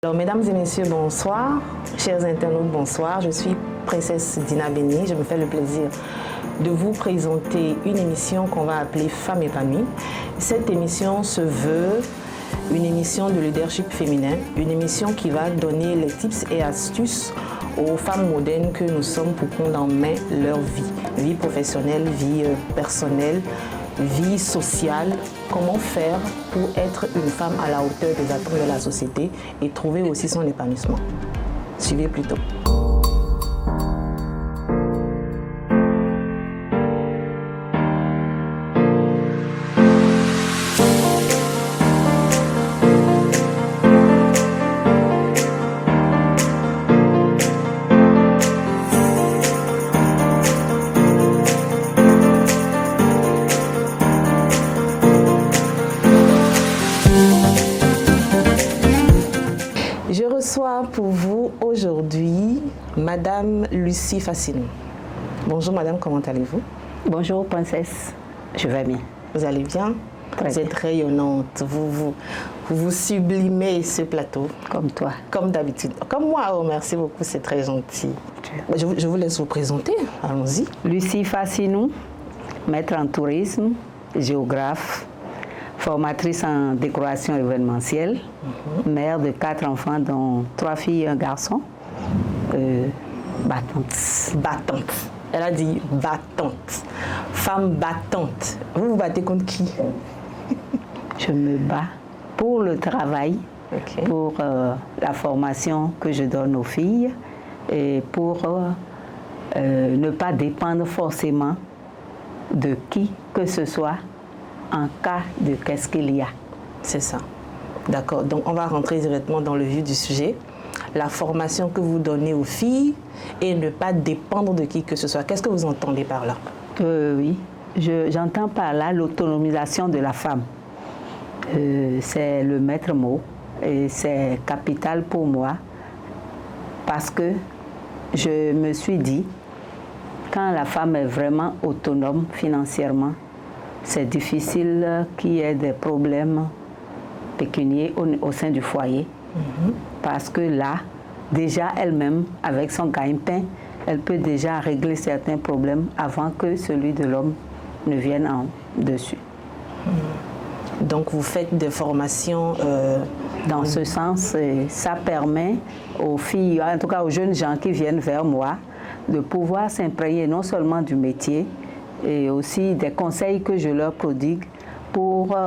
Alors, mesdames et messieurs, bonsoir. Chers internautes, bonsoir. Je suis Princesse Dina Béni. Je me fais le plaisir de vous présenter une émission qu'on va appeler Femmes épanouies. Cette émission se veut une émission de leadership féminin, une émission qui va donner les tips et astuces aux femmes modernes que nous sommes pour prendre en main leur vie professionnelle, vie personnelle, vie sociale, comment faire pour être une femme à la hauteur des attentes de la société et trouver aussi son épanouissement. Suivez plutôt. Je reçois pour vous aujourd'hui Madame Lucie Fassinou. Bonjour Madame, comment allez-vous? Bonjour Princesse, je vais bien. Vous allez bien? Très Vous êtes rayonnante, vous sublimez ce plateau. Comme toi. Comme d'habitude. Comme moi, oh, merci beaucoup, c'est très gentil. Je vous laisse vous présenter, allons-y. Lucie Fassinou, maître en tourisme, géographe, formatrice en décoration événementielle, mère de 4 enfants, dont 3 filles et un garçon, battante. Battante. Elle a dit battante. Femme battante. Vous vous battez contre qui? Je me bats pour le travail, Okay. pour la formation que je donne aux filles et pour ne pas dépendre forcément de qui que ce soit en cas de qu'est-ce qu'il y a. C'est ça. D'accord. Donc, on va rentrer directement dans le vif du sujet. La formation que vous donnez aux filles et ne pas dépendre de qui que ce soit. Qu'est-ce que vous entendez par là? Oui, j'entends par là l'autonomisation de la femme. C'est le maître mot et c'est capital pour moi parce que je me suis dit, quand la femme est vraiment autonome financièrement, c'est difficile qu'il y ait des problèmes pécuniaires au sein du foyer. Parce que là, déjà elle-même, avec son gagne-pain, elle peut déjà régler certains problèmes avant que celui de l'homme ne vienne en dessus. Donc, vous faites des formations... Dans ce sens, ça permet aux filles, en tout cas aux jeunes gens qui viennent vers moi, de pouvoir s'imprégner non seulement du métier, et aussi des conseils que je leur prodigue pour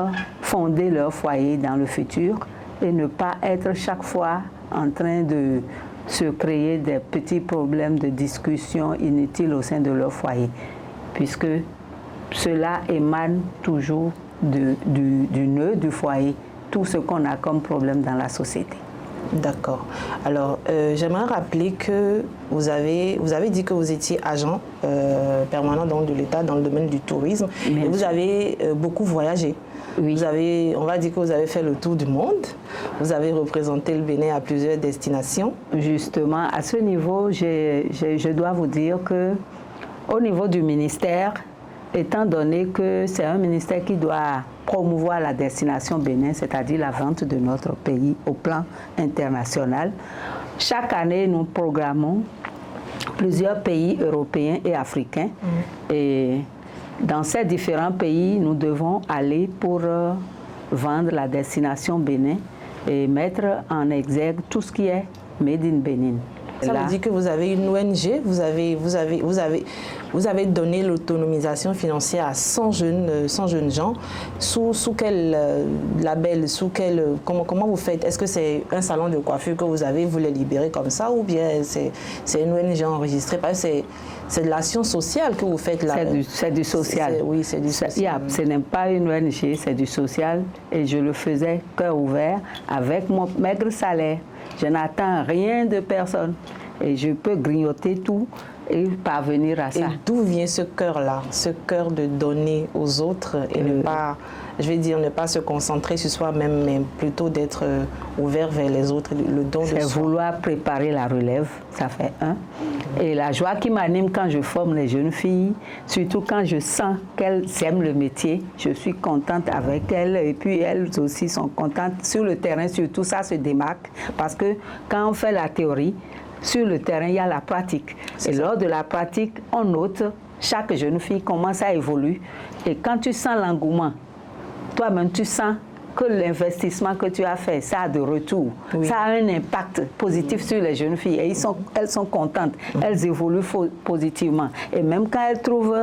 fonder leur foyer dans le futur et ne pas être chaque fois en train de se créer des petits problèmes de discussion inutiles au sein de leur foyer, puisque cela émane toujours du nœud du foyer, tout ce qu'on a comme problème dans la société. D'accord. Alors, j'aimerais rappeler que vous avez dit que vous étiez agent permanent de l'État dans le domaine du tourisme. Et vous avez beaucoup voyagé. Oui. On va dire que vous avez fait le tour du monde. Vous avez représenté le Bénin à plusieurs destinations. Justement, à ce niveau, je dois vous dire que au niveau du ministère, étant donné que c'est un ministère qui doit promouvoir la destination Bénin, c'est-à-dire la vente de notre pays au plan international, chaque année, nous programmons plusieurs pays européens et africains. Et dans ces différents pays, nous devons aller pour vendre la destination Bénin et mettre en exergue tout ce qui est Made in Bénin. Ça veut dire que vous avez une ONG, vous avez donné l'autonomisation financière à 100 jeunes gens. Sous quel label, comment vous faites? Est-ce que c'est un salon de coiffure que vous avez, vous les libérez comme ça, ou bien c'est une ONG enregistrée? Parce que c'est de l'action sociale que vous faites là. C'est du social. Oui, c'est du social. Ce n'est pas une ONG, c'est du social. Et je le faisais cœur ouvert avec mon maigre salaire. Je n'attends rien de personne et je peux grignoter tout et parvenir à ça. Et d'où vient ce cœur-là, ce cœur de donner aux autres et ne pas, je vais dire, ne pas se concentrer sur soi-même, mais plutôt d'être ouvert vers les autres, le don de soi. C'est vouloir préparer la relève, ça fait un. Et la joie qui m'anime quand je forme les jeunes filles, surtout quand je sens qu'elles aiment le métier, je suis contente avec elles et puis elles aussi sont contentes. Sur le terrain, surtout, ça se démarque parce que quand on fait la théorie, sur le terrain, il y a la pratique. Et lors de la pratique, on note, chaque jeune fille commence à évoluer. Et quand tu sens l'engouement, toi-même, tu sens que l'investissement que tu as fait, ça a de retour. Oui. Ça a un impact positif sur les jeunes filles. Et elles sont contentes. Elles évoluent positivement. Et même quand elles trouvent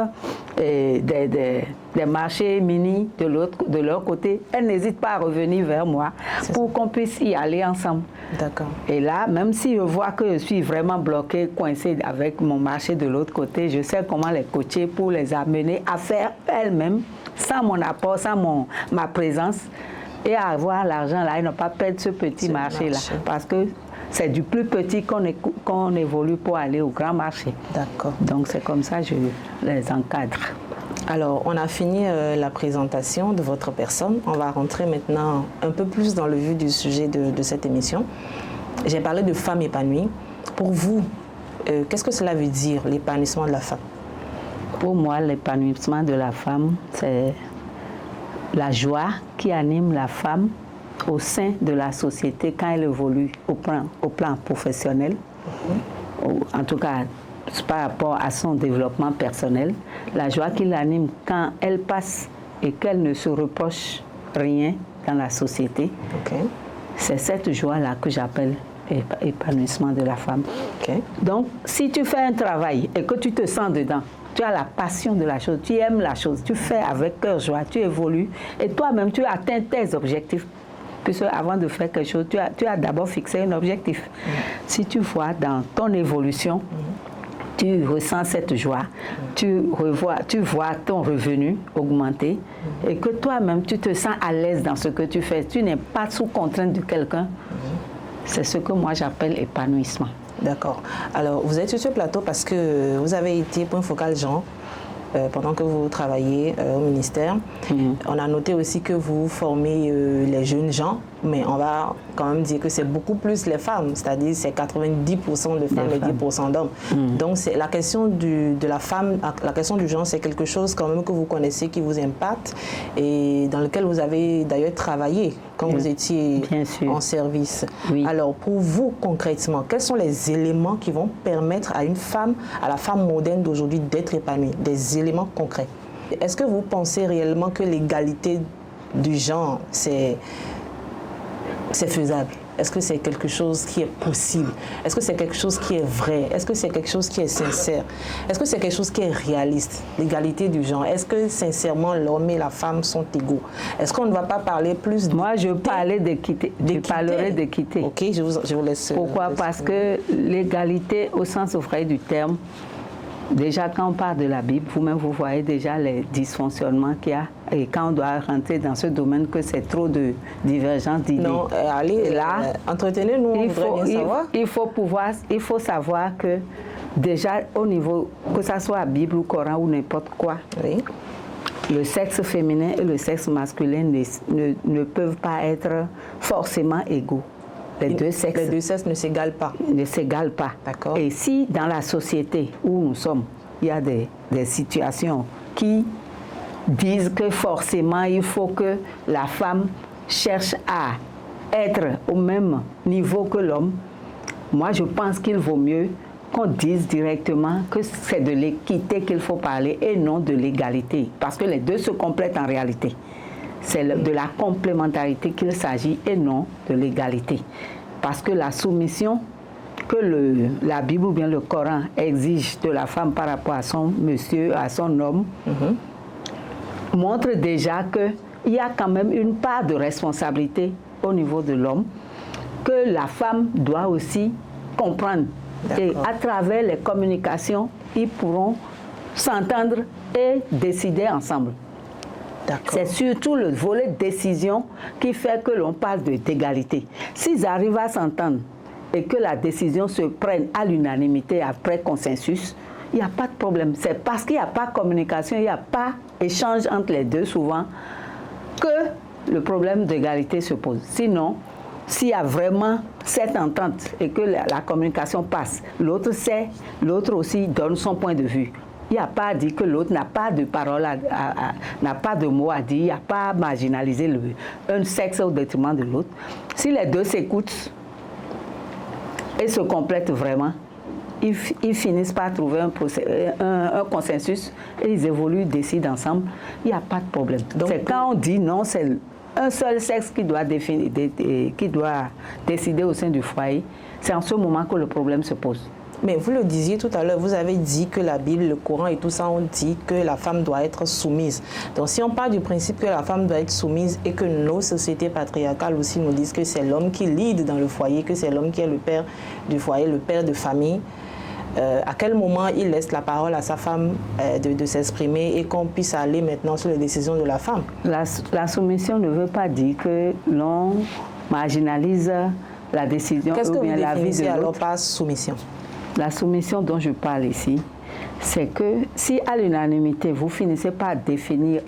des marchés mini de leur côté, elles n'hésitent pas à revenir vers moi pour qu'on puisse y aller ensemble. D'accord. Et là, même si je vois que je suis vraiment bloquée, coincée avec mon marché de l'autre côté, je sais comment les coacher pour les amener à faire elles-mêmes, sans mon apport, sans ma présence, et à avoir l'argent là et ne pas perdre ce petit marché-là. Parce que c'est du plus petit qu'on évolue pour aller au grand marché. D'accord. Donc c'est comme ça que je les encadre. Alors, on a fini la présentation de votre personne. On va rentrer maintenant un peu plus dans le vif du sujet de cette émission. J'ai parlé de femme épanouie. Pour vous, qu'est-ce que cela veut dire, l'épanouissement de la femme? Pour moi, l'épanouissement de la femme, c'est la joie qui anime la femme au sein de la société quand elle évolue au plan professionnel, en tout cas par rapport à son développement personnel, la joie qui l'anime quand elle passe et qu'elle ne se reproche rien dans la société. C'est cette joie-là que j'appelle épanouissement de la femme. Donc, si tu fais un travail et que tu te sens dedans, tu as la passion de la chose, tu aimes la chose, tu fais avec cœur joie, tu évolues et toi-même tu atteins tes objectifs. Puisque avant de faire quelque chose, tu as d'abord fixé un objectif. Si tu vois dans ton évolution, tu ressens cette joie, tu vois ton revenu augmenter et que toi-même tu te sens à l'aise dans ce que tu fais, tu n'es pas sous contrainte de quelqu'un, c'est ce que moi j'appelle épanouissement. D'accord. Alors, vous êtes sur ce plateau parce que vous avez été point focal genre pendant que vous travaillez au ministère. On a noté aussi que vous formez les jeunes gens, mais on va quand même dire que c'est beaucoup plus les femmes, c'est-à-dire c'est 90% de femmes et 10% d'hommes. Donc c'est la question de la femme, la question du genre, c'est quelque chose quand même que vous connaissez, qui vous impacte et dans lequel vous avez d'ailleurs travaillé quand vous étiez en service. Alors pour vous concrètement, quels sont les éléments qui vont permettre à la femme moderne d'aujourd'hui d'être épanouie, des éléments concrets? Est-ce que vous pensez réellement que l'égalité du genre, c'est faisable? Est-ce que c'est quelque chose qui est possible? Est-ce que c'est quelque chose qui est vrai? Est-ce que c'est quelque chose qui est sincère? Est-ce que c'est quelque chose qui est réaliste? L'égalité du genre, est-ce que sincèrement l'homme et la femme sont égaux? Est-ce qu'on ne va pas parler plus de... Moi, je parlais d'équité. Je parlerai d'équité. Ok, je vous laisse... Pourquoi? Parce que l'égalité, au sens vrai du terme, déjà, quand on parle de la Bible, vous-même, vous voyez déjà les dysfonctionnements qu'il y a. Et quand on doit rentrer dans ce domaine, que c'est trop de divergence d'idées. Non, allez, là, entretenez-nous, on voudrait bien savoir. Il faut savoir que déjà, au niveau, que ce soit la Bible ou Coran ou n'importe quoi, le sexe féminin et le sexe masculin ne peuvent pas être forcément égaux. Les deux sexes ne s'égalent pas. Ne s'égalent pas. D'accord. Et si dans la société où nous sommes, il y a des situations qui disent que forcément il faut que la femme cherche à être au même niveau que l'homme, moi je pense qu'il vaut mieux qu'on dise directement que c'est de l'équité qu'il faut parler et non de l'égalité. Parce que les deux se complètent en réalité. C'est de la complémentarité qu'il s'agit et non de l'égalité. Parce que la soumission que la Bible ou bien le Coran exige de la femme par rapport à son monsieur, à son homme, montre déjà qu'il y a quand même une part de responsabilité au niveau de l'homme que la femme doit aussi comprendre. Et à travers les communications, ils pourront s'entendre et décider ensemble. C'est surtout le volet décision qui fait que l'on parle d'égalité. S'ils arrivent à s'entendre et que la décision se prenne à l'unanimité après consensus, il n'y a pas de problème. C'est parce qu'il n'y a pas de communication, il n'y a pas d'échange entre les deux souvent que le problème d'égalité se pose. Sinon, s'il y a vraiment cette entente et que la communication passe, l'autre sait, l'autre aussi donne son point de vue. Il n'y a pas à dire que l'autre n'a pas de parole, n'a pas de mots à dire, il n'y a pas à marginaliser un sexe au détriment de l'autre. Si les deux s'écoutent et se complètent vraiment, ils finissent par trouver un consensus et ils évoluent, décident ensemble, il n'y a pas de problème. C'est quand on dit non, c'est un seul sexe qui doit décider au sein du foyer, c'est en ce moment que le problème se pose. Mais vous le disiez tout à l'heure, vous avez dit que la Bible, le Coran et tout ça ont dit que la femme doit être soumise. Donc si on part du principe que la femme doit être soumise et que nos sociétés patriarcales aussi nous disent que c'est l'homme qui lead dans le foyer, que c'est l'homme qui est le père du foyer, le père de famille, à quel moment il laisse la parole à sa femme de s'exprimer et qu'on puisse aller maintenant sur les décisions de la femme? La soumission ne veut pas dire que l'on marginalise la décision ou bien la vie de l'autre. Qu'est-ce que vous définissez alors par soumission? La soumission dont je parle ici, c'est que si à l'unanimité, vous finissez par définir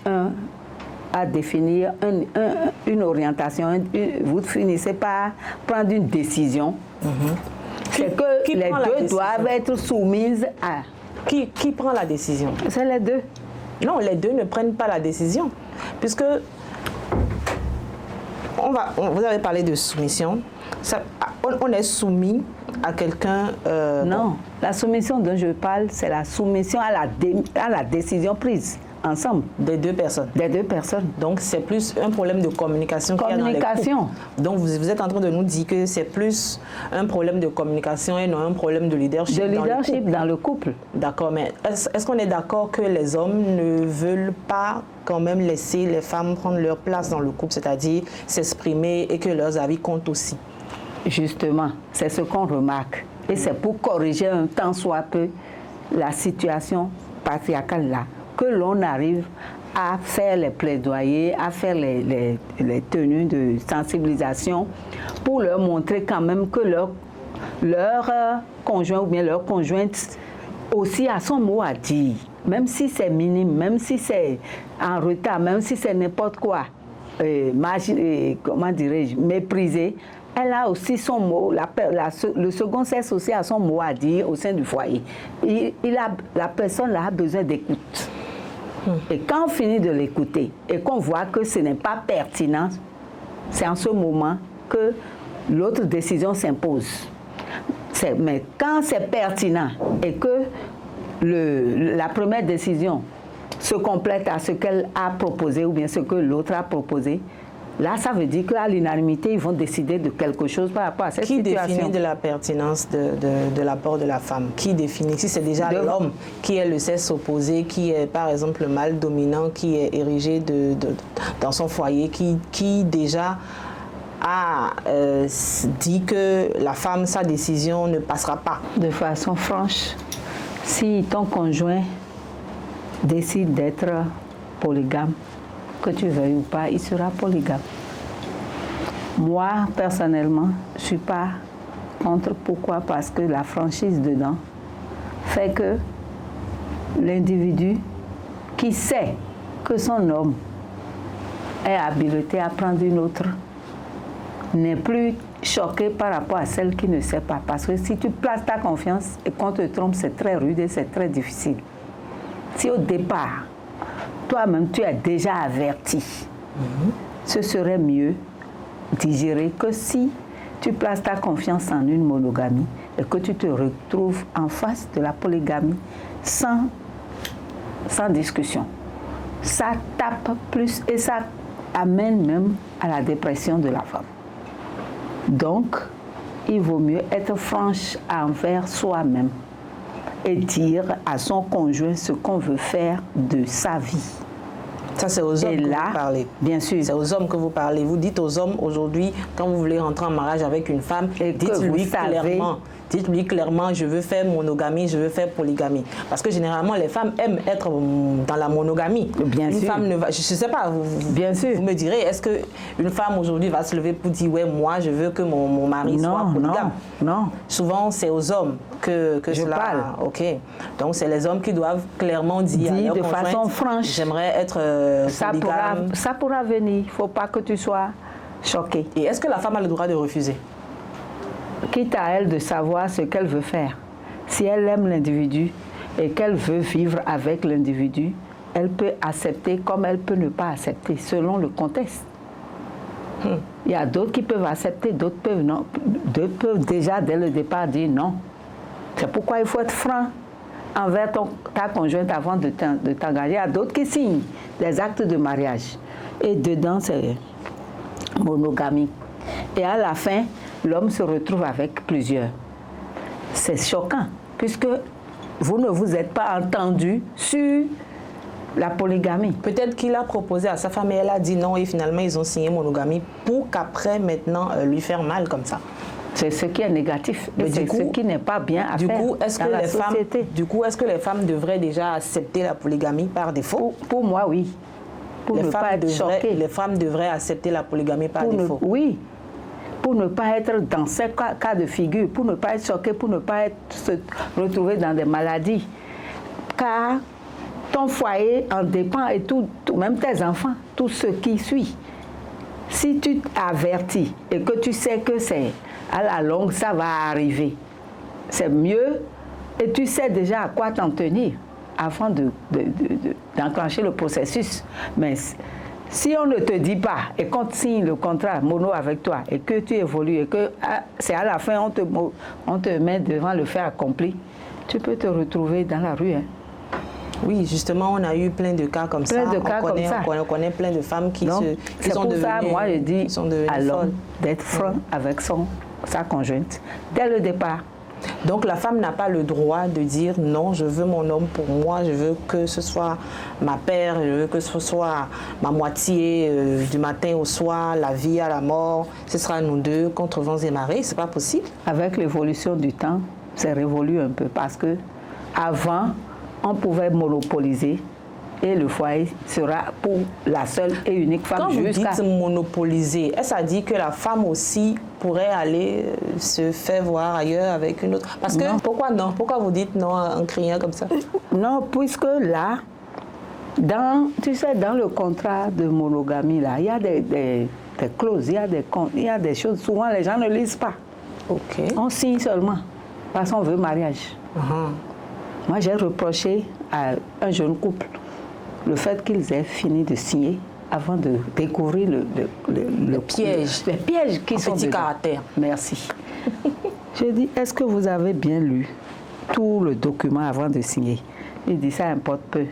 une orientation, vous finissez par prendre une décision, c'est que les deux doivent être soumises à... Qui prend la décision? C'est les deux. Non, les deux ne prennent pas la décision, puisque vous avez parlé de soumission. On est soumis à quelqu'un... non, la soumission dont je parle, c'est la soumission à la décision prise ensemble. Des deux personnes. Des deux personnes. Donc c'est plus un problème de communication qu'il y a dans les couples. Donc vous êtes en train de nous dire que c'est plus un problème de communication et non un problème de leadership. De leadership dans le couple. D'accord, mais est-ce qu'on est d'accord que les hommes ne veulent pas quand même laisser les femmes prendre leur place dans le couple, c'est-à-dire s'exprimer et que leurs avis comptent aussi? Justement, c'est ce qu'on remarque. Et c'est pour corriger un tant soit peu la situation patriarcale là, que l'on arrive à faire les plaidoyers, à faire les tenues de sensibilisation pour leur montrer quand même que leur conjoint ou bien leur conjointe aussi a son mot à dire. Même si c'est minime, même si c'est en retard, même si c'est n'importe quoi, comment dirais-je, méprisé, elle a aussi son mot, le second sexe aussi a son mot à dire au sein du foyer. La personne là a besoin d'écoute. Et quand on finit de l'écouter et qu'on voit que ce n'est pas pertinent, c'est en ce moment que l'autre décision s'impose. Mais quand c'est pertinent et que la première décision se complète à ce qu'elle a proposé ou bien ce que l'autre a proposé, là, ça veut dire qu'à l'unanimité, ils vont décider de quelque chose par rapport à cette situation. Qui définit de la pertinence de l'apport de la femme? Qui définit? Si c'est déjà l'homme qui est le sexe opposé, qui est par exemple le mâle dominant, qui est érigé dans son foyer, qui déjà a dit que la femme, sa décision ne passera pas. De façon franche, si ton conjoint décide d'être polygame, que tu veuilles ou pas, il sera polygame. Moi, personnellement, je ne suis pas contre. Pourquoi? Parce que la franchise dedans fait que l'individu qui sait que son homme est habilité à prendre une autre n'est plus choqué par rapport à celle qui ne sait pas. Parce que si tu places ta confiance et qu'on te trompe, c'est très rude et c'est très difficile. Si au départ, toi-même, tu es déjà averti, ce serait mieux digérer que si tu places ta confiance en une monogamie et que tu te retrouves en face de la polygamie sans discussion. Ça tape plus et ça amène même à la dépression de la femme. Donc, il vaut mieux être franche envers soi-même et dire à son conjoint ce qu'on veut faire de sa vie. Ça, c'est aux hommes que vous parlez. Bien sûr. C'est aux hommes que vous parlez. Vous dites aux hommes aujourd'hui, quand vous voulez rentrer en mariage avec une femme, dites-lui clairement Dites-lui clairement, je veux faire monogamie, je veux faire polygamie. Parce que généralement, les femmes aiment être dans la monogamie. Bien sûr. Femme ne va, je ne sais pas, bien sûr. Vous me direz, est-ce qu'une femme aujourd'hui va se lever pour dire, ouais, moi, je veux que mon mari soit polygame? Non. Souvent, c'est aux hommes que je cela... parle. OK. Donc, c'est les hommes qui doivent clairement dire à leur de façon franche. J'aimerais être polygame. Ça pourra venir. Il ne faut pas que tu sois choqué. Et est-ce que la femme a le droit de refuser? Quitte à elle de savoir ce qu'elle veut faire. Si elle aime l'individu et qu'elle veut vivre avec l'individu, elle peut accepter comme elle peut ne pas accepter, selon le contexte. Il y a d'autres qui peuvent accepter, d'autres peuvent non. D'autres peuvent déjà, dès le départ, dire non. C'est pourquoi il faut être franc envers ta conjointe avant de t'engager. Il y a d'autres qui signent des actes de mariage. Et dedans, c'est monogamie. Et à la fin, l'homme se retrouve avec plusieurs. C'est choquant, puisque vous ne vous êtes pas entendu sur la polygamie. Peut-être qu'il a proposé à sa femme et elle a dit non et finalement ils ont signé monogamie pour qu'après maintenant lui faire mal comme ça. C'est ce qui est négatif, mais c'est ce qui n'est pas bien à faire dans la société. Du coup, est-ce que les femmes devraient déjà accepter la polygamie par défaut? Pour moi, oui. Pour ne pas être choquées. Les femmes devraient accepter la polygamie par défaut? Oui. Pour ne pas être dans ces cas de figure, pour ne pas être choqué, pour ne pas se retrouver dans des maladies. Car ton foyer en dépend et tout, même tes enfants, tout ce qui suit. Si tu t'avertis et que tu sais que c'est à la longue, ça va arriver, c'est mieux et tu sais déjà à quoi t'en tenir avant d'enclencher le processus. Mais si on ne te dit pas et qu'on signe le contrat mono avec toi et que tu évolues et que c'est à la fin on te met devant le fait accompli, tu peux te retrouver dans la rue. Hein. Oui, justement, on a eu plein de cas comme ça. On connaît plein de femmes qui sont devenues... C'est pour ça, moi, je dis à l'homme d'être franc avec sa conjointe dès le départ. Donc la femme n'a pas le droit de dire non, je veux mon homme pour moi, je veux que ce soit ma paire, je veux que ce soit ma moitié du matin au soir, la vie à la mort, ce sera nous deux contre vents et marées, c'est pas possible. Avec l'évolution du temps, c'est révolu un peu parce que avant, on pouvait monopoliser et le foyer sera pour la seule et unique femme. Quand vous dites monopoliser, est-ce à dire que la femme aussi pourrait aller se faire voir ailleurs avec une autre? Parce que, pourquoi non? Pourquoi vous dites non en criant comme ça? Non, puisque là, dans le contrat de monogamie, là, il y a des clauses, il y a des choses, souvent les gens ne lisent pas. Okay. On signe seulement, parce qu'on veut mariage. Moi, j'ai reproché à un jeune couple le fait qu'ils aient fini de signer avant de découvrir le piège. Les pièges qui sont petit caractère. Merci. J'ai dit, est-ce que vous avez bien lu tout le document avant de signer? Il dit, ça importe peu.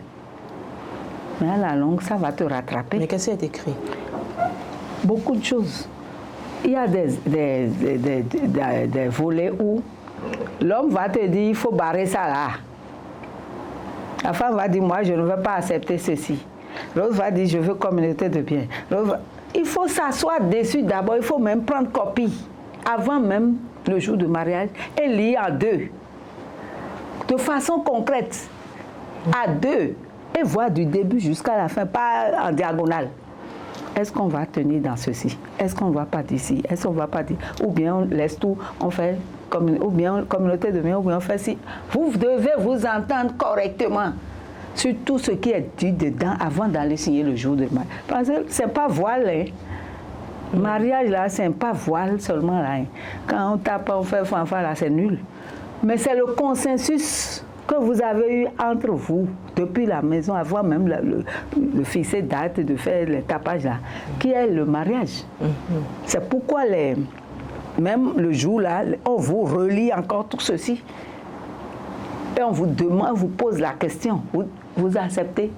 Mais à la longue, ça va te rattraper. Mais qu'est-ce qui est écrit? Beaucoup de choses. Il y a des volets où l'homme va te dire, il faut barrer ça là. La femme va dire, moi, je ne veux pas accepter ceci. L'autre va dire, je veux communauté de biens. Il faut s'asseoir dessus d'abord, il faut même prendre copie, avant même le jour du mariage, et lire à deux. De façon concrète, à deux, et voir du début jusqu'à la fin, pas en diagonale. Est-ce qu'on va tenir dans ceci? Est-ce qu'on ne va pas d'ici? Est-ce qu'on ne va pas dire? Ou bien on laisse tout, on fait... ou bien communauté de biens, ou bien on fait si. Vous devez vous entendre correctement sur tout ce qui est dit dedans avant d'aller signer le jour de mariage. Parce que ce n'est pas voile. Hein. Mariage, là, ce n'est pas voile seulement. Là, hein. Quand on tape, on fait fanfare, là, c'est nul. Mais c'est le consensus que vous avez eu entre vous depuis la maison, avant même le fixer date, de faire les tapages, là, qui est le mariage. C'est pourquoi même le jour là, on vous relie encore tout ceci. Et on vous demande, on vous pose la question. Vous acceptez?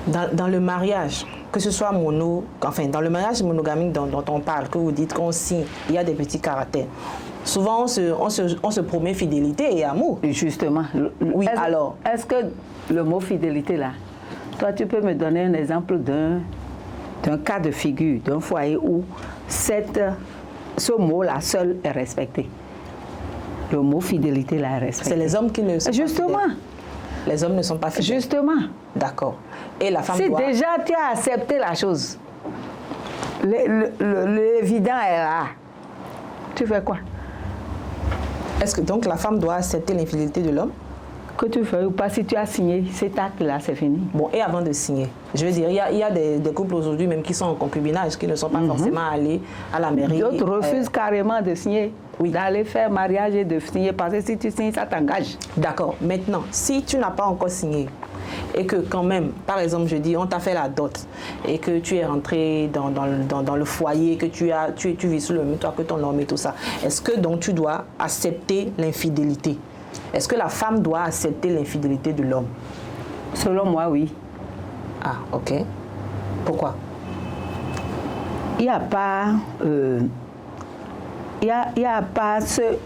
Dans le mariage, que ce soit dans le mariage monogamique dont on parle, que vous dites qu'on signe, il y a des petits caractères. Souvent, on se promet fidélité et amour. Justement. Oui, alors, est-ce que le mot fidélité là, toi tu peux me donner un exemple d'un cas de figure, d'un foyer où ce mot-là seul est respecté? Le mot fidélité là est respecté. C'est les hommes qui ne sont Justement. pas fidèles. Les hommes ne sont pas fidèles. Justement. D'accord. Et la femme Si doit... déjà tu as accepté la chose, l'évident est là. Tu fais quoi? Est-ce que donc la femme doit accepter l'infidélité de l'homme? Que tu fais ou pas, si tu as signé cet acte-là, c'est fini. Bon, et avant de signer, je veux dire, il y a des couples aujourd'hui même qui sont en concubinage, qui ne sont pas forcément allés à la mairie. D'autres refusent carrément de signer, oui. D'aller faire mariage et de signer, parce que si tu signes, ça t'engage. D'accord. Maintenant, si tu n'as pas encore signé, et que quand même, par exemple, je dis, on t'a fait la dot, et que tu es rentré dans le foyer, que tu vis sous le même toit que ton homme et tout ça, est-ce que donc tu dois accepter l'infidélité? Est-ce que la femme doit accepter l'infidélité de l'homme? Selon moi, oui. Ah, ok. Pourquoi? Il n'y a pas... il y a pas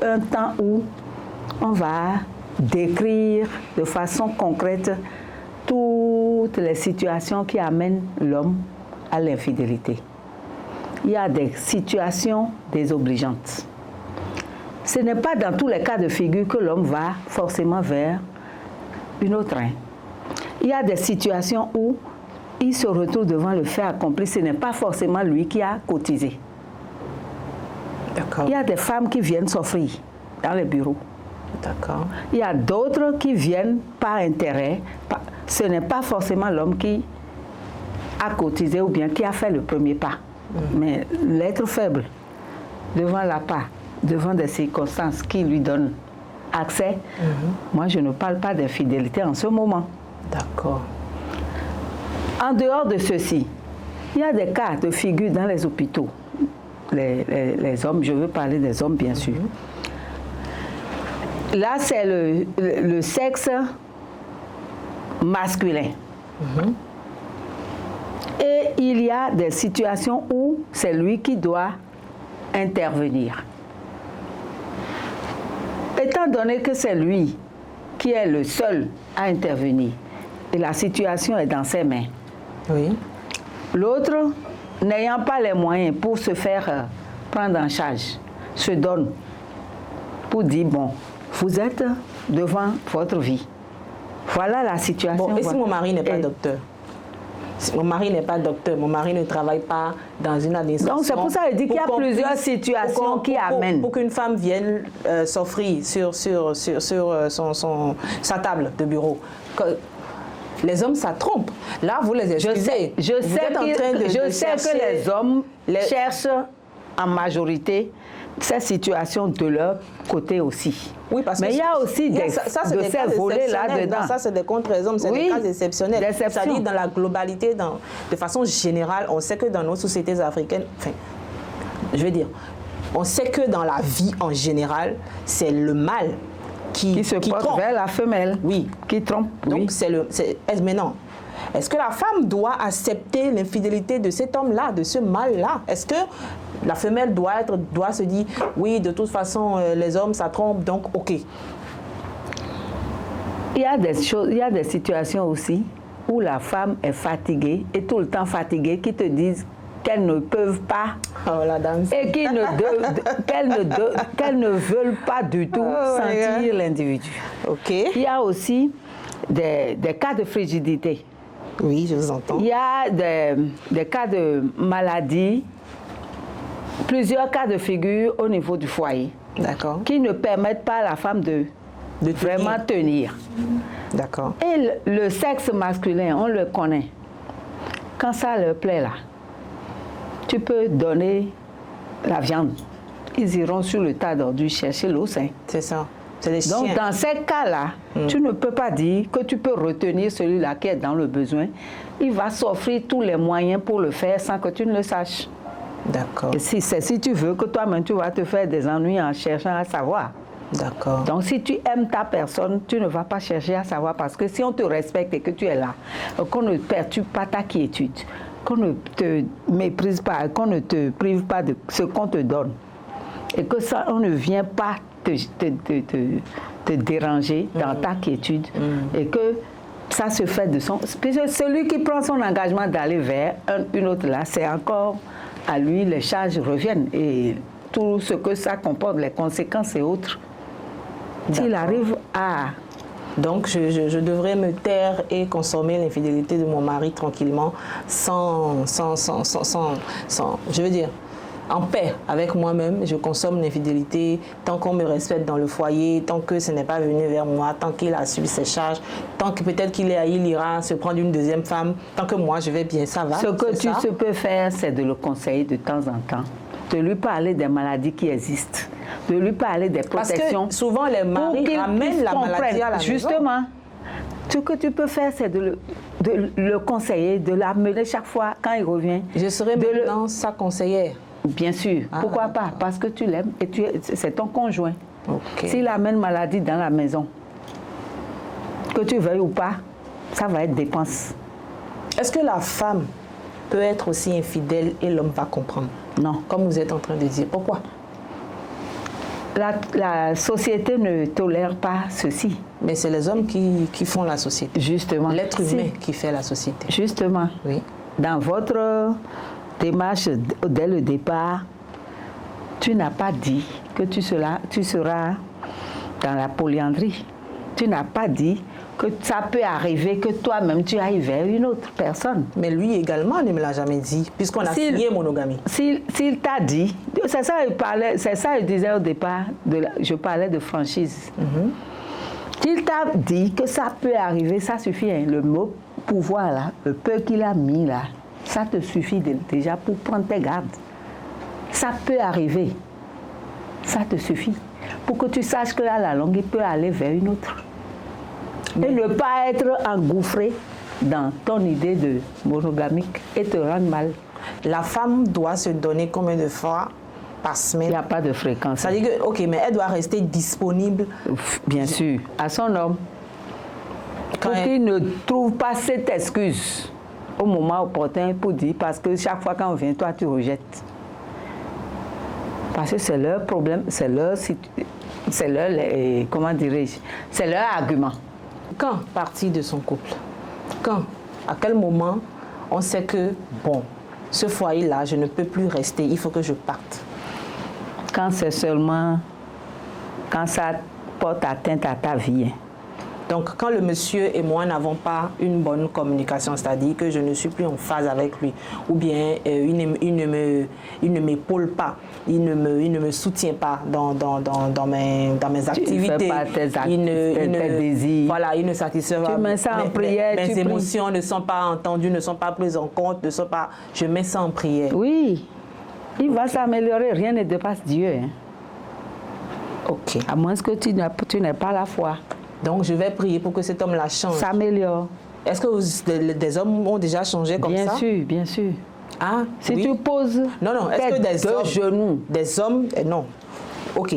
un temps où on va décrire de façon concrète toutes les situations qui amènent l'homme à l'infidélité. Il y a des situations désobligeantes. Ce n'est pas dans tous les cas de figure que l'homme va forcément vers une autre. Il y a des situations où il se retrouve devant le fait accompli. Ce n'est pas forcément lui qui a cotisé. D'accord. Il y a des femmes qui viennent s'offrir dans les bureaux. D'accord. Il y a d'autres qui viennent par intérêt. Ce n'est pas forcément l'homme qui a cotisé ou bien qui a fait le premier pas. Mais l'être faible, devant la part, devant des circonstances qui lui donnent accès, moi je ne parle pas d'infidélité en ce moment. D'accord. En dehors de ceci, il y a des cas de figure dans les hôpitaux. Les hommes, je veux parler des hommes bien sûr. Là, c'est le sexe masculin. Et il y a des situations où c'est lui qui doit intervenir. Étant donné que c'est lui qui est le seul à intervenir, et la situation est dans ses mains, oui. L'autre, n'ayant pas les moyens pour se faire prendre en charge, se donne pour dire, bon, vous êtes devant votre vie. Voilà la situation. Bon, et si mon mari n'est pas docteur? Si mon mari n'est pas docteur, mon mari ne travaille pas dans une administration. Donc c'est pour ça que je dis qu'il y a plusieurs situations qui amènent. Pour qu'une femme vienne s'offrir sur sa table de bureau. Les hommes, ça trompe. Là, vous les excusez. Je sais que les hommes cherchent en majorité ces situations de leur côté aussi. Oui, parce mais que il y a aussi de ces volets là-dedans. Ça, c'est des contre-hommes, c'est des cas exceptionnels. C'est-à-dire, dans la globalité, de façon générale, on sait que dans nos sociétés africaines, enfin, je veux dire, on sait que dans la vie en général, c'est le mâle qui se porte trompe vers la femelle, oui. Qui trompe. Donc, mais non. Est-ce que la femme doit accepter l'infidélité de cet homme-là, de ce mâle-là? Est-ce que la femelle doit se dire, oui, de toute façon, les hommes, ça trompe, donc ok. Il y a des choses, il y a des situations aussi où la femme est fatiguée et tout le temps fatiguée, qui te disent qu'elles ne peuvent pas et qu'elles ne veulent pas du tout sentir l'individu. Okay. Il y a aussi des cas de frigidité. Oui, je vous entends. Il y a des cas de maladie, plusieurs cas de figure au niveau du foyer. D'accord. Qui ne permettent pas à la femme de vraiment tenir. D'accord. Et le sexe masculin, on le connaît. Quand ça leur plaît là, tu peux donner la viande. Ils iront sur le tas d'ordures chercher l'eau sain. C'est ça. C'est des chiens. Donc dans ces cas-là, tu ne peux pas dire que tu peux retenir celui-là qui est dans le besoin. Il va s'offrir tous les moyens pour le faire sans que tu ne le saches. D'accord. Et si tu veux que toi-même tu vas te faire des ennuis en cherchant à savoir. D'accord. Donc si tu aimes ta personne, tu ne vas pas chercher à savoir, parce que si on te respecte et que tu es là, qu'on ne perturbe pas ta quiétude, qu'on ne te méprise pas, qu'on ne te prive pas de ce qu'on te donne, et que ça, on ne vient pas te déranger dans ta quiétude, et que ça se fait de son... Celui qui prend son engagement d'aller vers une autre là, c'est encore à lui, les charges reviennent, et tout ce que ça comporte, les conséquences et autres, S'il arrive à... Donc, je devrais me taire et consommer l'infidélité de mon mari tranquillement, je veux dire, en paix avec moi-même. Je consomme l'infidélité tant qu'on me respecte dans le foyer, tant que ce n'est pas venu vers moi, tant qu'il a subi ses charges, tant que peut-être qu'il ira se prendre une deuxième femme, tant que moi je vais bien, ça va. Ce que tu peux faire, c'est de le conseiller de temps en temps, de lui parler des maladies qui existent, de lui parler des protections. Parce que souvent les maris ramènent la maladie à la maison. Justement, ce que tu peux faire, c'est de le conseiller, de l'amener chaque fois quand il revient. Je serai maintenant sa conseillère. Bien sûr. Pourquoi pas? Parce que tu l'aimes et c'est ton conjoint. Okay. S'il amène maladie dans la maison, que tu veuilles ou pas, ça va être dépense. Est-ce que la femme peut être aussi infidèle et l'homme va comprendre? Non. Comme vous êtes en train de dire. Pourquoi? La société ne tolère pas ceci. Mais c'est les hommes qui font la société. Justement. L'être humain qui fait la société. Justement. Oui. Dans votre démarche dès le départ, tu n'as pas dit que tu seras dans la polyandrie. Tu n'as pas dit que ça peut arriver que toi-même tu ailles vers une autre personne. Mais lui également ne me l'a jamais dit, puisqu'on a signé monogamie. S'il t'a dit, c'est ça il disait au départ, je parlais de franchise. S'il t'a dit que ça peut arriver, ça suffit. Hein, le mot pouvoir là, le peu qu'il a mis là, ça te suffit déjà pour prendre tes gardes. Ça peut arriver. Ça te suffit. Pour que tu saches qu'à la longue, il peut aller vers une autre. Mais... Et ne pas être engouffré dans ton idée de monogamique et te rendre mal. La femme doit se donner combien de fois par semaine? Il n'y a pas de fréquence. Ça dit que, ok, mais elle doit rester disponible. Bien sûr, à son homme. Pour qu'il ne trouve pas cette excuse au moment opportun pour dire, parce que chaque fois quand on vient, toi tu rejettes. Parce que c'est leur problème, c'est leur comment dirais-je, c'est leur argument. Quand partir de son couple? Quand? À quel moment on sait que, bon, ce foyer-là, je ne peux plus rester, il faut que je parte? Quand c'est seulement, quand ça porte atteinte à ta vie. Donc, quand le monsieur et moi n'avons pas une bonne communication, c'est-à-dire que je ne suis plus en phase avec lui, ou bien il ne m'épaule pas, il ne me soutient pas dans mes activités. Tu ne fais pas tes désirs. Voilà, il ne satisfait pas. Tu mets ça en prière. Mes émotions ne sont pas entendues, ne sont pas prises en compte, je mets ça en prière. Oui, il va s'améliorer, rien ne dépasse Dieu. Hein. Ok. À moins que tu n'aies pas la foi. Donc, je vais prier pour que cet homme-là change. S'améliore. Est-ce que des hommes ont déjà changé comme ça? Bien sûr, bien sûr. Ah, si oui. tu poses non, est-ce que des hommes, genoux. Des hommes, non. Ok.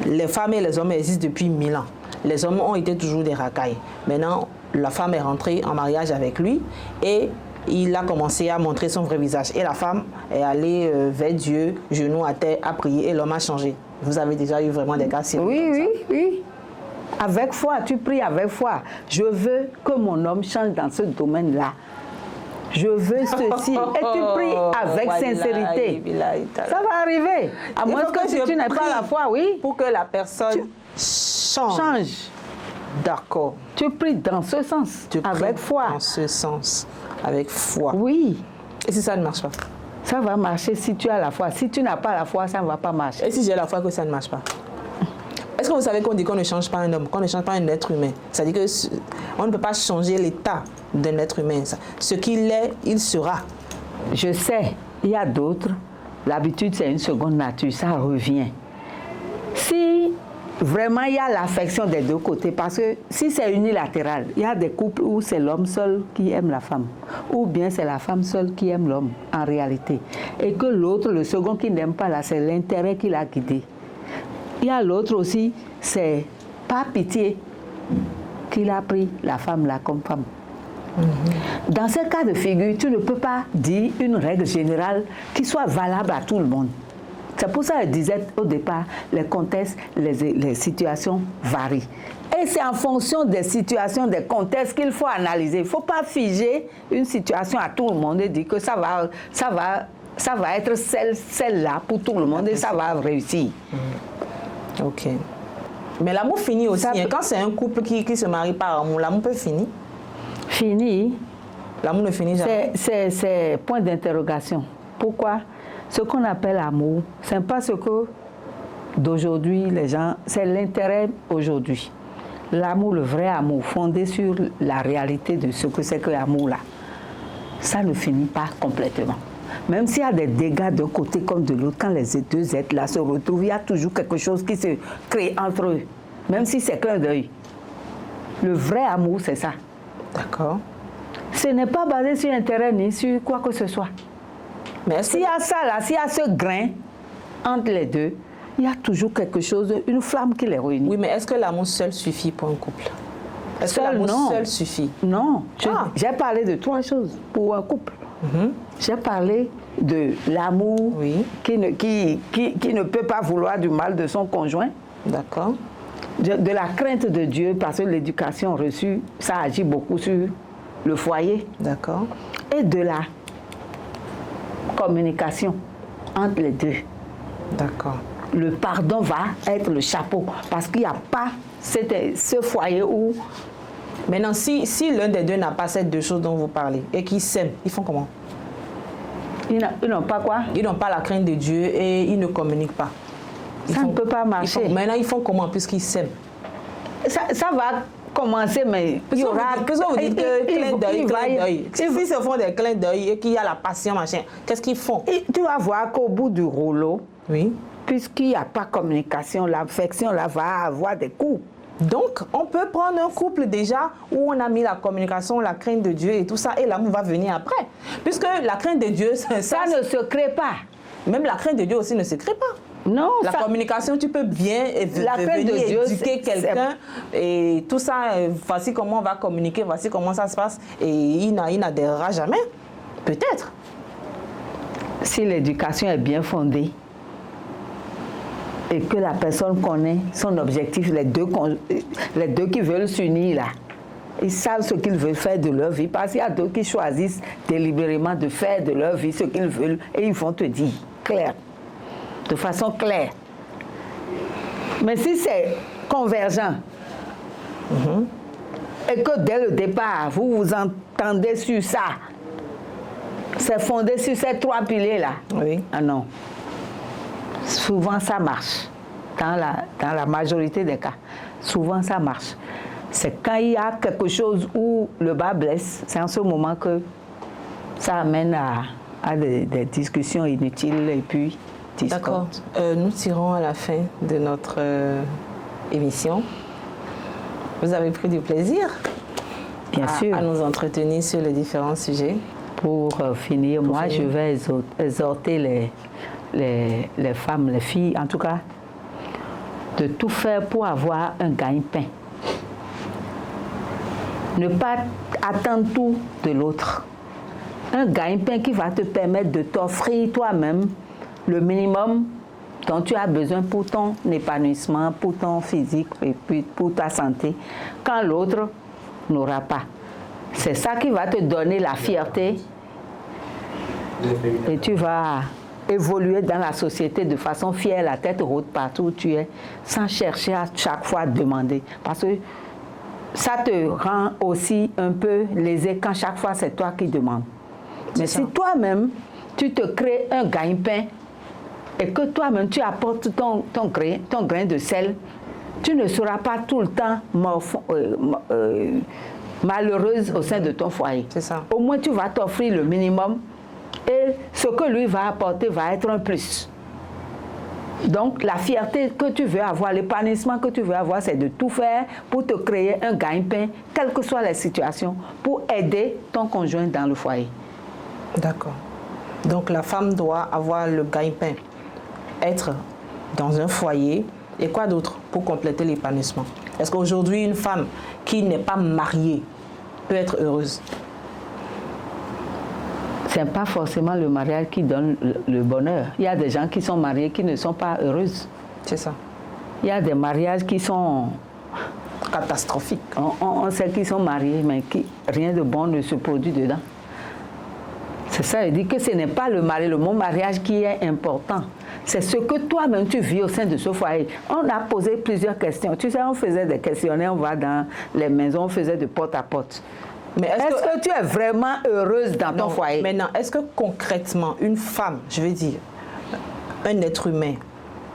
Les femmes et les hommes existent depuis 1000 ans. Les hommes ont été toujours des racailles. Maintenant, la femme est rentrée en mariage avec lui et il a commencé à montrer son vrai visage. Et la femme est allée vers Dieu, genoux à terre, a prié et l'homme a changé. Vous avez déjà eu vraiment des cas sérieux? Oui. Avec foi, tu pries avec foi. Je veux que mon homme change dans ce domaine-là. Je veux ceci. Et tu pries avec sincérité. Ça va arriver. À moins que tu n'aies pas la foi, oui. Pour que la personne change. D'accord. Tu pries dans ce sens, avec foi. Dans ce sens, avec foi. Oui. Et si ça ne marche pas? Ça va marcher si tu as la foi. Si tu n'as pas la foi, ça ne va pas marcher. Et si j'ai la foi que ça ne marche pas? Est-ce que vous savez qu'on dit qu'on ne change pas un homme, qu'on ne change pas un être humain? C'est-à-dire qu'on ne peut pas changer l'état d'un être humain. Ce qu'il est, il sera. Je sais, il y a d'autres. L'habitude, c'est une seconde nature, ça revient. Si vraiment il y a l'affection des deux côtés, parce que si c'est unilatéral, il y a des couples où c'est l'homme seul qui aime la femme, ou bien c'est la femme seule qui aime l'homme, en réalité. Et que l'autre, le second qui n'aime pas là, c'est l'intérêt qui l'a guidé. Il y a l'autre aussi, c'est par pitié qu'il a pris la femme là comme femme. Dans ce cas de figure, tu ne peux pas dire une règle générale qui soit valable à tout le monde. C'est pour ça que je disais au départ, les contextes, les situations varient. Et c'est en fonction des situations, des contextes qu'il faut analyser. Il ne faut pas figer une situation à tout le monde et dire que ça va être celle-là pour tout le monde et ça va réussir. Ok. Mais l'amour finit aussi. Quand c'est un couple qui se marie par amour, l'amour peut finir. Fini. L'amour ne finit jamais. C'est point d'interrogation. Pourquoi? Ce qu'on appelle amour, c'est pas ce que d'aujourd'hui les gens, c'est l'intérêt aujourd'hui. L'amour, le vrai amour, fondé sur la réalité de ce que c'est que l'amour là, ça ne finit pas complètement. Même s'il y a des dégâts d'un côté comme de l'autre, quand les deux êtres là se retrouvent, il y a toujours quelque chose qui se crée entre eux, même si c'est clin d'œil. Le vrai amour, c'est ça. D'accord. Ce n'est pas basé sur intérêt ni sur quoi que ce soit. Mais s'il y a ça là, s'il y a ce grain entre les deux, il y a toujours quelque chose, une flamme qui les réunit. Oui, mais est-ce que l'amour seul suffit pour un couple? Est-ce que l'amour seul suffit? Non. J'ai parlé de 3 choses pour un couple. J'ai parlé de l'amour qui ne peut pas vouloir du mal de son conjoint. D'accord. De la crainte de Dieu, parce que l'éducation reçue, ça agit beaucoup sur le foyer. D'accord. Et de la communication entre les deux. D'accord. Le pardon va être le chapeau, parce qu'il n'y a pas ce foyer où... Maintenant, si l'un des deux n'a pas ces 2 choses dont vous parlez et qu'ils s'aiment, ils font comment? Ils n'ont pas quoi? Ils n'ont pas la crainte de Dieu et ils ne communiquent pas. Ça ne peut pas marcher. Maintenant, ils font comment puisqu'ils s'aiment? Ça va commencer, mais il y aura... Qu'est-ce que vous dites que clin d'œil? S'ils se font des clins d'œil et qu'il y a la passion, machin, qu'est-ce qu'ils font? Tu vas voir qu'au bout du rouleau, puisqu'il n'y a pas communication, l'affection là va avoir des coups. Donc, on peut prendre un couple déjà où on a mis la communication, la crainte de Dieu et tout ça, et l'amour va venir après. Puisque la crainte de Dieu, ça ne se crée pas. Même la crainte de Dieu aussi ne se crée pas. Non. La communication, tu peux bien venir éduquer quelqu'un et tout ça, voici comment on va communiquer, voici comment ça se passe, et il n'adhérera jamais. Peut-être. Si l'éducation est bien fondée, et que la personne connaît son objectif, les deux qui veulent s'unir là, ils savent ce qu'ils veulent faire de leur vie, parce qu'il y a d'autres qui choisissent délibérément de faire de leur vie ce qu'ils veulent et ils vont te dire clair, de façon claire. Mais si c'est convergent et que dès le départ vous vous entendez sur ça, c'est fondé sur ces 3 piliers là. Ah non. Souvent, ça marche. Dans la majorité des cas, souvent, ça marche. C'est quand il y a quelque chose où le bas blesse, c'est en ce moment que ça amène à des discussions inutiles et puis discordes. D'accord. Nous tirons à la fin de notre émission. Vous avez pris du plaisir Bien sûr. À nous entretenir sur les différents sujets. Pour finir, je vais exhorter les femmes, les filles, en tout cas, de tout faire pour avoir un gagne-pain. Ne pas attendre tout de l'autre. Un gagne-pain qui va te permettre de t'offrir toi-même le minimum dont tu as besoin pour ton épanouissement, pour ton physique et puis pour ta santé, quand l'autre n'aura pas. C'est ça qui va te donner la fierté et tu vas évoluer dans la société de façon fière, la tête haute partout où tu es, sans chercher à chaque fois à demander. Parce que ça te rend aussi un peu lésé quand chaque fois c'est toi qui demandes. Mais si toi-même, tu te crées un gagne-pain et que toi-même tu apportes ton grain de sel, tu ne seras pas tout le temps malheureuse au sein de ton foyer. C'est ça. Au moins tu vas t'offrir le minimum et ce que lui va apporter va être un plus. Donc la fierté que tu veux avoir, l'épanouissement que tu veux avoir, c'est de tout faire pour te créer un gagne-pain, quelles que soient les situations, pour aider ton conjoint dans le foyer. D'accord. Donc la femme doit avoir le gagne-pain, être dans un foyer et quoi d'autre pour compléter l'épanouissement? Est-ce qu'aujourd'hui une femme qui n'est pas mariée peut être heureuse? Ce n'est pas forcément le mariage qui donne le bonheur. Il y a des gens qui sont mariés qui ne sont pas heureuses. C'est ça. Il y a des mariages qui sont catastrophiques. On sait qu'ils sont mariés, mais rien de bon ne se produit dedans. C'est ça, il dit que ce n'est pas le mot mariage qui est important. c'est ce que toi-même tu vis au sein de ce foyer. On a posé plusieurs questions. Tu sais, on faisait des questionnaires, on va dans les maisons, on faisait de porte à porte. Mais est-ce que tu es vraiment heureuse dans ton foyer? Maintenant, est-ce que concrètement, une femme, je veux dire, un être humain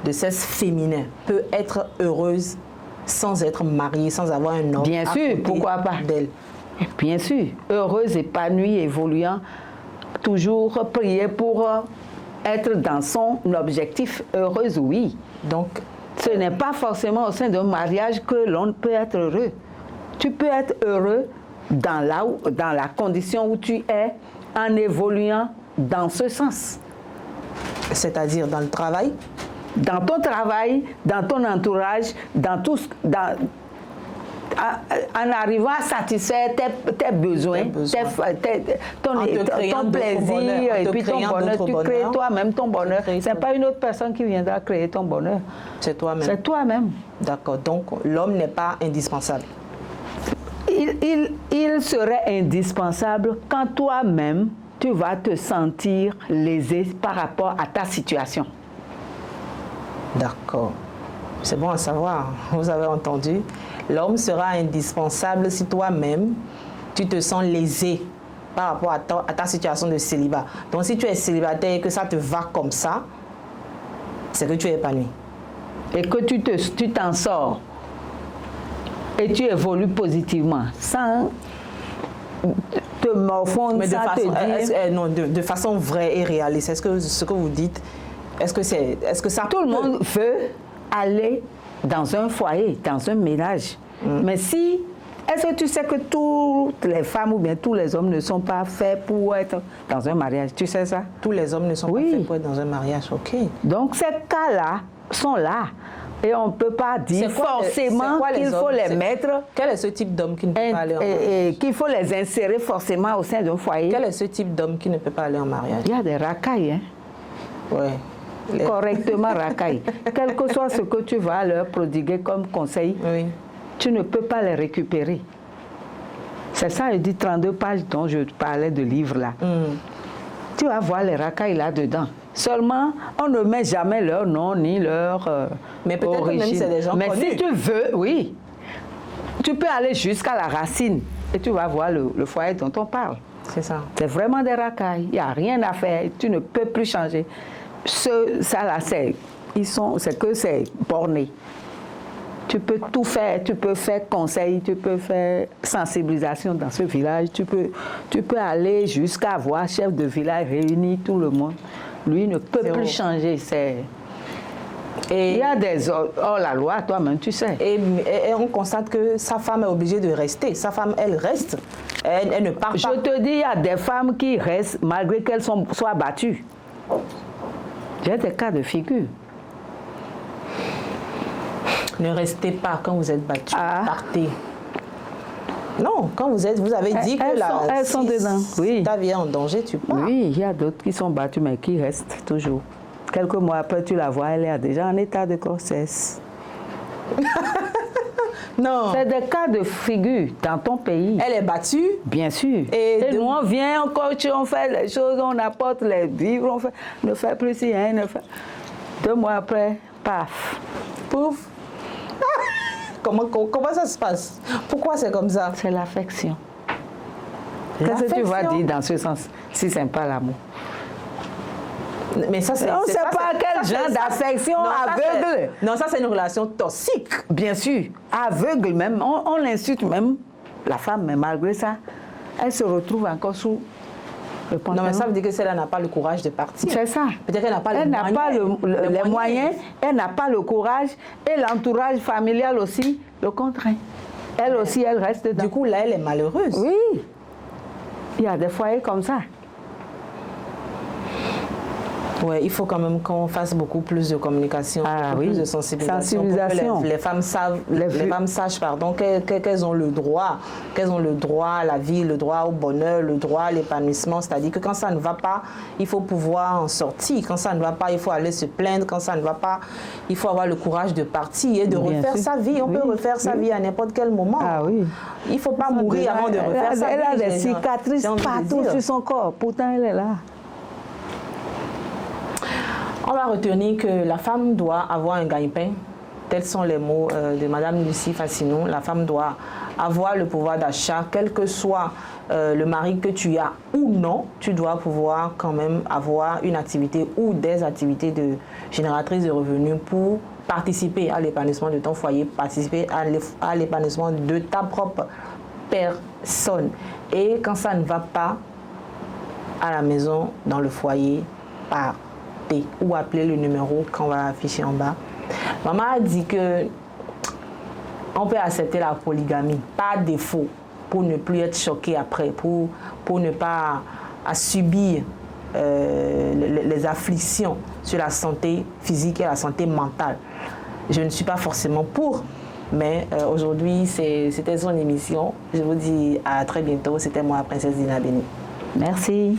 de sexe féminin peut être heureuse sans être mariée, sans avoir un homme? Bien sûr, pourquoi pas d'elle? Bien sûr, heureuse, épanouie, évoluant, toujours prier pour être dans son objectif. Heureuse, oui. Donc, ce n'est pas forcément au sein d'un mariage que l'on peut être heureux. Tu peux être heureux dans la condition où tu es en évoluant dans ce sens. C'est-à-dire dans le travail? Dans ton travail, dans ton entourage, dans tout, en arrivant à satisfaire tes besoins, ton plaisir et puis ton bonheur. Tu crées toi-même ton bonheur. Ce n'est pas une autre personne qui viendra créer ton bonheur. C'est toi-même. C'est toi-même. D'accord. Donc, l'homme n'est pas indispensable. Il serait indispensable quand toi-même, tu vas te sentir lésé par rapport à ta situation. D'accord. C'est bon à savoir. Vous avez entendu? L'homme sera indispensable si toi-même, tu te sens lésé par rapport à ta situation de célibat. Donc, si tu es célibataire et que ça te va comme ça, c'est que tu es épanoui. Et que tu t'en sors. Et tu évolues positivement, sans te morfondre, sans te dire... de façon vraie et réaliste. Est-ce que ce que vous dites, est-ce que ça... Tout le monde veut aller dans un foyer, dans un ménage. Mais si... Est-ce que tu sais que toutes les femmes ou bien tous les hommes ne sont pas faits pour être dans un mariage? Tu sais ça? Tous les hommes ne sont pas faits pour être dans un mariage, ok. Donc ces cas-là sont là. Et on ne peut pas dire forcément qu'il faut les mettre... Quel est ce type d'homme qui ne peut pas aller en mariage? Qu'il faut les insérer forcément au sein d'un foyer. Quel est ce type d'homme qui ne peut pas aller en mariage? Il y a des racailles, hein? Oui. Correctement racailles. Quel que soit ce que tu vas leur prodiguer comme conseil, tu ne peux pas les récupérer. C'est ça, il dit 32 pages dont je parlais de livre là. Tu vas voir les racailles là-dedans. Seulement, on ne met jamais leur nom ni leur mais peut-être même c'est des gens connus. Mais si tu veux, oui, tu peux aller jusqu'à la racine et tu vas voir le foyer dont on parle. C'est ça. C'est vraiment des racailles. Il n'y a rien à faire. Tu ne peux plus changer. Ça là, c'est que c'est borné. Tu peux tout faire. Tu peux faire conseil, tu peux faire sensibilisation dans ce village. Tu peux aller jusqu'à voir chef de village réunir tout le monde. Lui ne peut plus changer. Et il y a des hors-la-loi, toi-même, tu sais. Et on constate que sa femme est obligée de rester. Sa femme, elle reste. Elle ne part pas. Je te dis, il y a des femmes qui restent malgré qu'elles soient battues. J'ai des cas de figure. Ne restez pas quand vous êtes battu. Partez. Non, quand vous avez dit que elles sont dedans. Oui. Ta vie est en danger, tu pars. Oui, il y a d'autres qui sont battues, mais qui restent toujours. Quelques mois après, tu la vois, elle est déjà en état de grossesse. Non. C'est des cas de figure dans ton pays. Elle est battue? Bien sûr. Et nous, on vient, on coach, on fait les choses, on apporte les vivres, on fait, ne fait plus si rien, ne fait... 2 mois après, paf. Pouf. Comment ça se passe? Pourquoi c'est comme ça? C'est l'affection. Qu'est-ce que tu vas dire dans ce sens, si c'est pas l'amour? Mais ça, c'est... On ne sait pas quel genre d'affection aveugle. Non, ça, c'est une relation toxique. Bien sûr. Aveugle même. On l'insulte même, la femme, mais malgré ça, elle se retrouve encore sous le pantalon. Non, mais ça veut dire que celle-là n'a pas le courage de partir. C'est ça. Peut-être qu'elle n'a pas les moyens, elle n'a pas le courage, et l'entourage familial aussi le contraint. Elle aussi, elle reste dedans. Du coup, là, elle est malheureuse. Oui. Il y a des foyers comme ça. Ouais, il faut quand même qu'on fasse beaucoup plus de communication, plus de sensibilisation. Pour que les femmes savent, les femmes sachent, qu'elles ont le droit, à la vie, le droit au bonheur, le droit à l'épanouissement. C'est-à-dire que quand ça ne va pas, il faut pouvoir en sortir. Quand ça ne va pas, il faut aller se plaindre. Quand ça ne va pas, il faut avoir le courage de partir et de refaire sa vie. On peut refaire sa vie à n'importe quel moment. Ah oui. Il ne faut pas mourir avant de refaire sa vie. Elle a des cicatrices partout sur son corps. Pourtant, elle est là. On va retenir que la femme doit avoir un gagne-pain. Tels sont les mots de Madame Lucie Fassinon. La femme doit avoir le pouvoir d'achat, quel que soit le mari que tu as ou non, tu dois pouvoir quand même avoir une activité ou des activités génératrices de revenus pour participer à l'épanouissement de ton foyer, participer à l'épanouissement de ta propre personne. Et quand ça ne va pas à la maison, dans le foyer, partez ou appelez le numéro qu'on va afficher en bas. Maman a dit que on peut accepter la polygamie par défaut pour ne plus être choqué après, pour ne pas subir les afflictions sur la santé physique et la santé mentale. Je ne suis pas forcément pour, mais aujourd'hui c'était son émission. Je vous dis à très bientôt. C'était moi, Princesse Dina Béni. Merci.